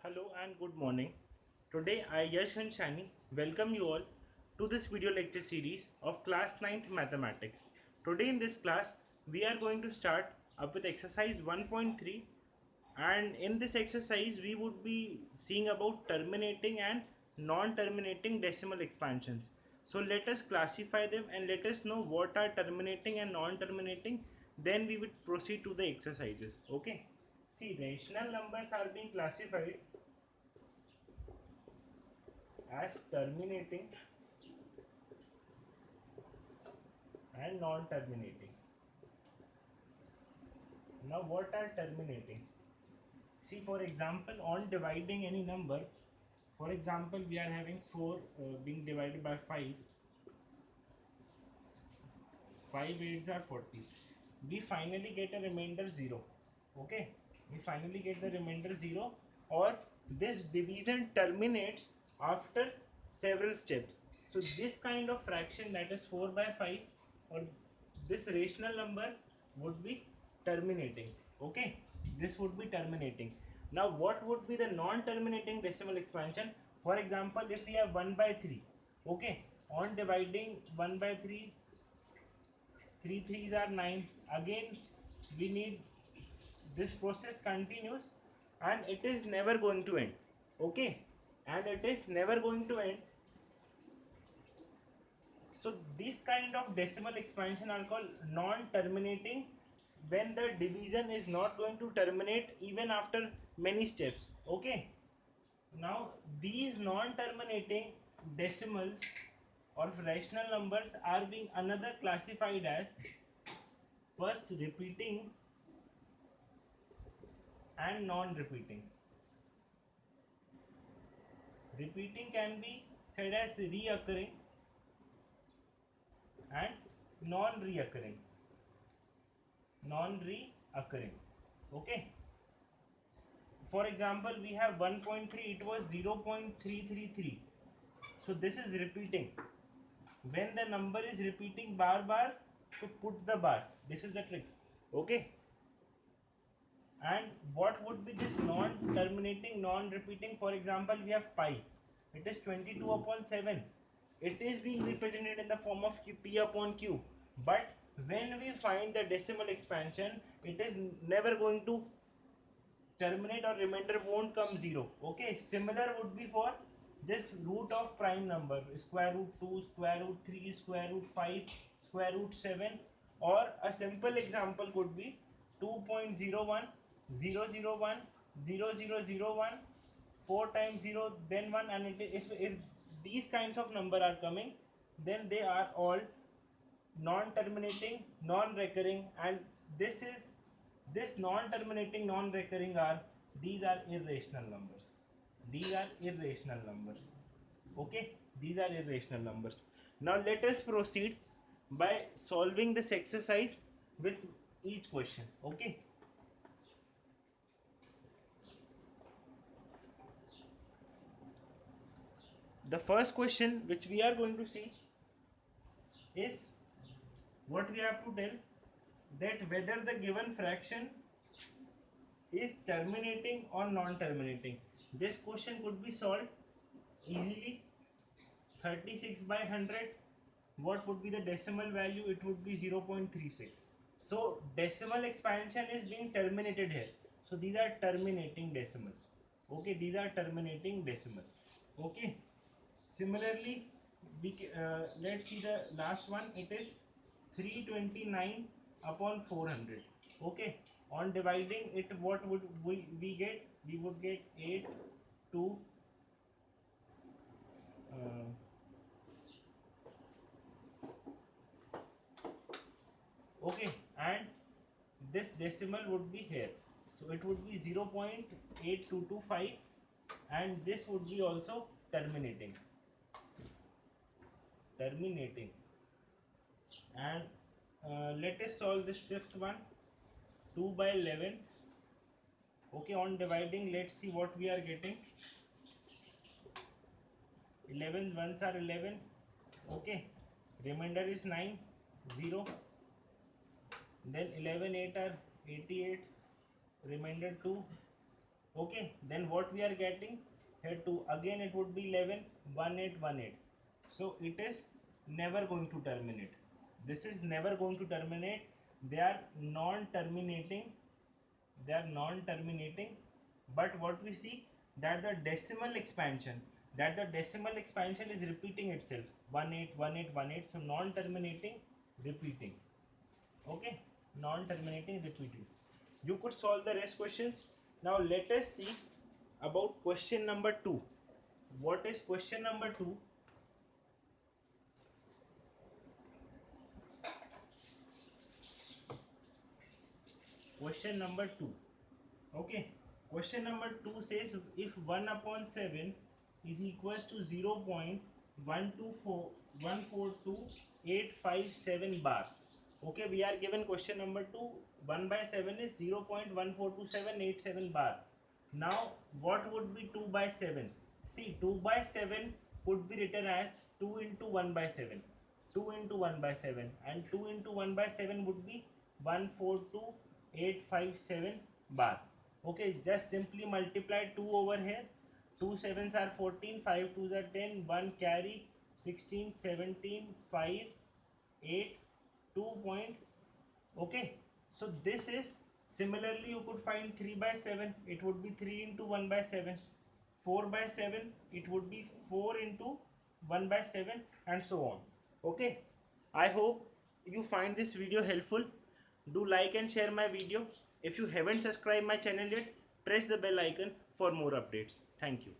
Hello and good morning. Today I Yash Shani welcome you all to this video lecture series of class ninth mathematics. Today in this class we are going to start up with exercise 1.3, and in this exercise we would be seeing about terminating and non-terminating decimal expansions. So let us classify them and let us know what are terminating and non-terminating, then we would proceed to the exercises. Okay. See, rational numbers are being classified as terminating and non-terminating. Now what are terminating? See, for example, on dividing any number, for example we are having 4 being divided by 5, 5 8s are 40, we finally get a remainder 0. Okay, we finally get the remainder 0, or this division terminates after several steps. So this kind of fraction, that is 4 by 5, or this rational number would be terminating. Okay, this would be terminating. Now what would be the non-terminating decimal expansion? For example, if we have 1 by 3, okay, on dividing 1 by 3, 3 threes are 9. Again we need, this process continues and it is never going to end. Okay, and it is never going to end. So this kind of decimal expansion are called non-terminating, when the division is not going to terminate even after many steps. Okay, now these non-terminating decimals or rational numbers are being another classified as first repeating and non-repeating. Repeating can be said as reoccurring and non-reoccurring. Non-reoccurring. Okay. For example, we have 1.3, it was 0.333. So this is repeating. When the number is repeating bar, so put the bar. This is the trick. Okay. And what would be this non-terminating, non-repeating? For example, we have pi. It is 22 upon 7. It is being represented in the form of p upon q. But when we find the decimal expansion, it is never going to terminate, or remainder won't come 0. Okay, similar would be for this root of prime number, square root 2, square root 3, square root 5, square root 7, or a simple example could be 2.01, 001, 0001, 4 times 0, then 1, and if these kinds of number are coming, then they are all non-terminating, non-recurring, and this non-terminating, non-recurring are, these are irrational numbers. These are irrational numbers. Okay, these are irrational numbers. Now let us proceed by solving this exercise with each question. Okay. The first question which we are going to see is, what we have to tell, that whether the given fraction is terminating or non-terminating. This question could be solved easily. 36 by 100, what would be the decimal value? It would be 0.36. So decimal expansion is being terminated here. So these are terminating decimals. Okay, these are terminating decimals. Okay. Similarly, let's see the last one. It is 329 upon 400. Okay, on dividing it, what would we get? We would get 8 to okay, and this decimal would be here, so it would be 0.8225, and this would be also terminating. And let us solve this fifth one. 2 by 11. Okay, on dividing, let's see what we are getting. 11 ones are 11. Okay, remainder is 9, 0. Then 11 8 are 88, remainder 2. Okay, then what we are getting here 2, again it would be 11, 1 8 1 8. So it is never going to terminate. This is never going to terminate. They are non-terminating. They are non-terminating. But what we see, that the decimal expansion is repeating itself, 1 8 1 8 1 8. So non-terminating, repeating. Okay, non-terminating, repeating. You could solve the rest questions. Now let us see about question number 2. What is question number 2? Question number 2. Okay, question number 2 says if 1 upon 7 is equals to 0.124142,857 bar. Okay, we are given question number 2, 1 by 7 is 0.142787 bar. Now what would be 2 by 7? See, 2 by 7 could be written as 2 into 1 by 7. 2 into 1 by 7, and 2 into 1 by 7 would be 142,857 bar. Okay, just simply multiply 2 over here. 2 7s are 14, 5 2s are 10, 1 carry, 16, 17, 5, 8, 2 point. Okay, so this is, similarly you could find 3 by 7, it would be 3 into 1 by 7. 4 by 7, it would be 4 into 1 by 7, and so on. Okay, I hope you find this video helpful. Do like and share my video. If you haven't subscribed my channel yet, press the bell icon for more updates. Thank you.